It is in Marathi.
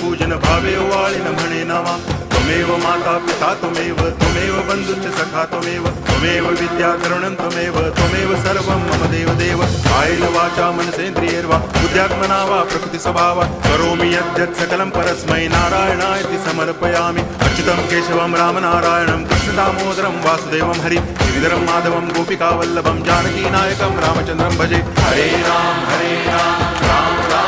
पूजन भावे वाळिन म्हणे नावा त्वमेव माता पिता त्वमेव बंधुश्च सखा त्वमेव विद्या तरुणं त्वमेव सर्वं मम देव कायेन वाचा मनसेन्द्रियैर्वा बुद्ध्यात्मना वा प्रकृति स्वभावात् करोमि यद्यत् सकलं परस्मै नारायणायति समर्पयामि अच्युतं केशवं रामनारायणं कृष्णदामोदरं वासुदेवं हरि गिरिधरं माधवं गोपिकावल्लभं जानकीनायकं रामचन्द्रं भजे हरे राम राम राम